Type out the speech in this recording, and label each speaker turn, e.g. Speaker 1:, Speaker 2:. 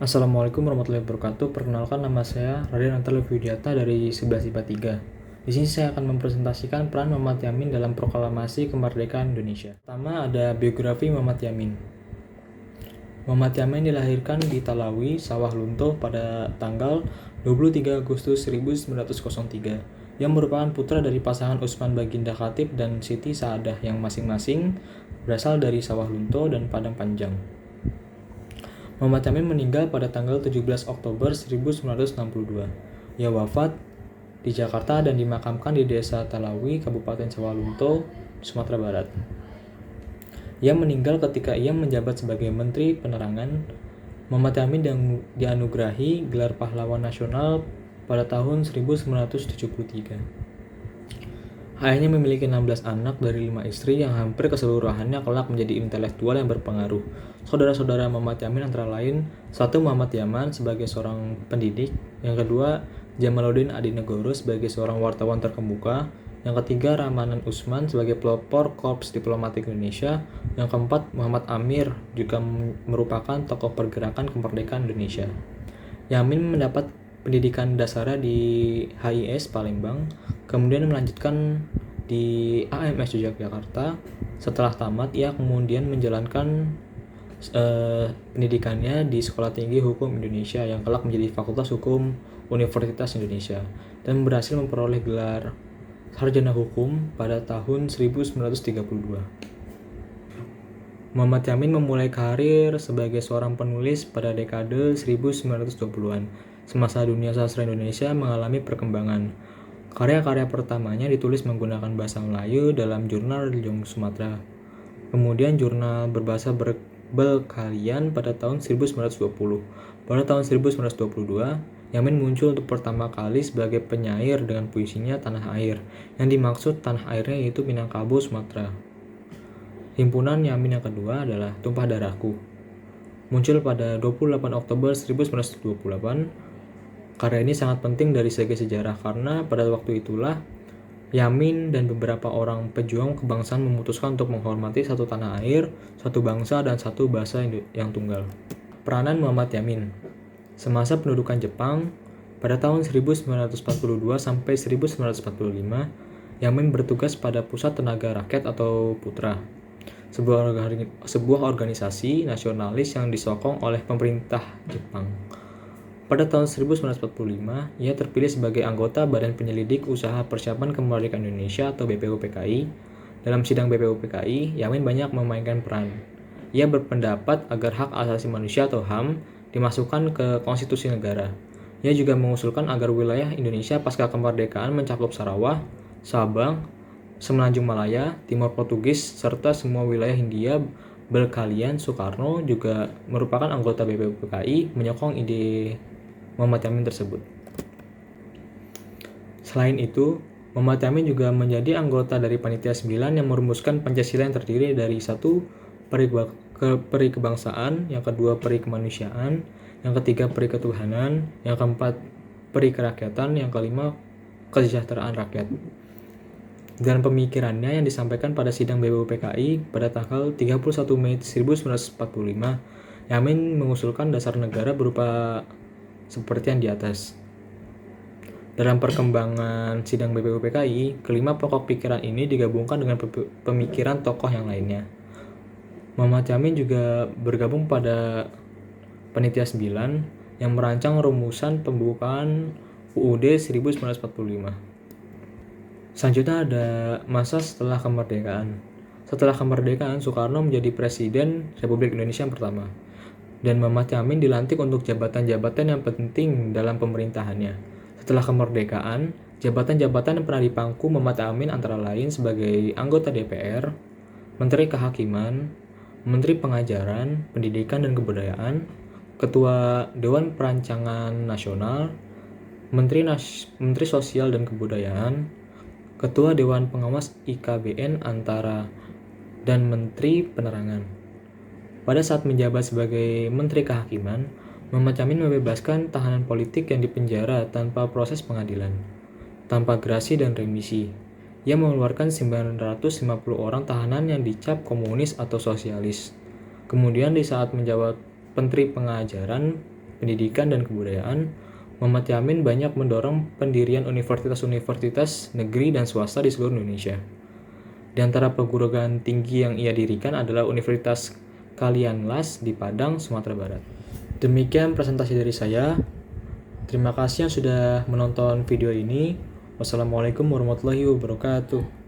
Speaker 1: Assalamualaikum warahmatullahi wabarakatuh. Perkenalkan, nama saya Raden Antara Widiata dari 11 IPA 3. Di sini saya akan mempresentasikan peran Muhammad Yamin dalam proklamasi kemerdekaan Indonesia. Pertama ada biografi Muhammad Yamin. Muhammad Yamin dilahirkan di Talawi, Sawah Lunto pada tanggal 23 Agustus 1903 yang merupakan putra dari pasangan Usman Baginda Khatib dan Siti Saadah yang masing-masing berasal dari Sawah Lunto dan Padang Panjang. Muhammad Yamin meninggal pada tanggal 17 Oktober 1962. Ia wafat di Jakarta dan dimakamkan di Desa Talawi, Kabupaten Sawalunto, Sumatera Barat. Ia meninggal ketika ia menjabat sebagai Menteri Penerangan. Muhammad Yamin dianugerahi gelar pahlawan nasional pada tahun 1973. Ayahnya memiliki 16 anak dari 5 istri yang hampir keseluruhannya kelak menjadi intelektual yang berpengaruh. Saudara-saudara Muhammad Yamin antara lain, satu Muhammad Yaman sebagai seorang pendidik, yang kedua Jamaluddin Adinegoro sebagai seorang wartawan terkemuka, yang ketiga Ramanan Usman sebagai pelopor Korps Diplomatik Indonesia, yang keempat Muhammad Amir juga merupakan tokoh pergerakan kemerdekaan Indonesia. Yamin mendapat pendidikan dasarnya di HIS Palembang, kemudian melanjutkan di AMS Yogyakarta. Setelah tamat, ia kemudian menjalankan pendidikannya di Sekolah Tinggi Hukum Indonesia yang kelak menjadi Fakultas Hukum Universitas Indonesia dan berhasil memperoleh gelar Sarjana Hukum pada tahun 1932. Muhammad Yamin memulai karir sebagai seorang penulis pada dekade 1920-an. Semasa dunia sastra Indonesia mengalami perkembangan. Karya-karya pertamanya ditulis menggunakan bahasa Melayu dalam jurnal Jong Sumatera. Kemudian jurnal berbahasa Belkalian pada tahun 1920. Pada tahun 1922, Yamin muncul untuk pertama kali sebagai penyair dengan puisinya Tanah Air. Yang dimaksud tanah airnya yaitu Minangkabau, Sumatera. Himpunan Yamin yang kedua adalah Tumpah Darahku. Muncul pada 28 Oktober 1928. Karya ini sangat penting dari segi sejarah karena pada waktu itulah Yamin dan beberapa orang pejuang kebangsaan memutuskan untuk menghormati satu tanah air, satu bangsa, dan satu bahasa yang tunggal. Peranan Muhammad Yamin. Semasa pendudukan Jepang, pada tahun 1942 sampai 1945, Yamin bertugas pada Pusat Tenaga Rakyat atau Putra, sebuah organisasi nasionalis yang disokong oleh pemerintah Jepang. Pada tahun 1945, ia terpilih sebagai anggota Badan Penyelidik Usaha Persiapan Kemerdekaan Indonesia atau BPUPKI. Dalam sidang BPUPKI, Yamin banyak memainkan peran. Ia berpendapat agar hak asasi manusia atau HAM dimasukkan ke konstitusi negara. Ia juga mengusulkan agar wilayah Indonesia pasca kemerdekaan mencakup Sarawak, Sabang, Semenanjung Malaya, Timor Portugis, serta semua wilayah Hindia. Belkalian Soekarno juga merupakan anggota BPUPKI menyokong ide Muhammad Yamin tersebut. Selain itu, Muhammad Yamin juga menjadi anggota dari Panitia 9 yang merumuskan Pancasila yang terdiri dari satu, peri kebangsaan, yang kedua peri kemanusiaan, yang ketiga peri ketuhanan, yang keempat peri kerakyatan, yang kelima kesejahteraan rakyat. Dan pemikirannya yang disampaikan pada sidang BPUPKI pada tanggal 31 Mei 1945, Yamin mengusulkan dasar negara berupa seperti yang di atas. Dalam perkembangan sidang BPUPKI, kelima pokok pikiran ini digabungkan dengan pemikiran tokoh yang lainnya. Muhammad Yamin juga bergabung pada Panitia 9 yang merancang rumusan pembukaan UUD 1945. Selanjutnya ada masa setelah kemerdekaan. Setelah kemerdekaan, Soekarno menjadi Presiden Republik Indonesia yang pertama. Dan Muhammad Yamin dilantik untuk jabatan-jabatan yang penting dalam pemerintahannya. Setelah kemerdekaan, jabatan-jabatan yang pernah dipangku Muhammad Yamin antara lain sebagai anggota DPR, Menteri Kehakiman, Menteri Pengajaran, Pendidikan dan Kebudayaan, Ketua Dewan Perancangan Nasional, Menteri Sosial dan Kebudayaan, Ketua Dewan Pengawas IKBN antara dan Menteri Penerangan. Pada saat menjabat sebagai Menteri Kehakiman, Muhammad Yamin membebaskan tahanan politik yang dipenjara tanpa proses pengadilan, tanpa gerasi dan remisi. Ia mengeluarkan 950 orang tahanan yang dicap komunis atau sosialis. Kemudian di saat menjabat Menteri Pengajaran, pendidikan, dan kebudayaan, Muhammad Yamin banyak mendorong pendirian universitas-universitas negeri dan swasta di seluruh Indonesia. Di antara perguruan tinggi yang ia dirikan adalah Universitas Kalian Las di Padang, Sumatera Barat. Demikian presentasi dari saya. Terima kasih yang sudah menonton video ini. Wassalamualaikum warahmatullahi wabarakatuh.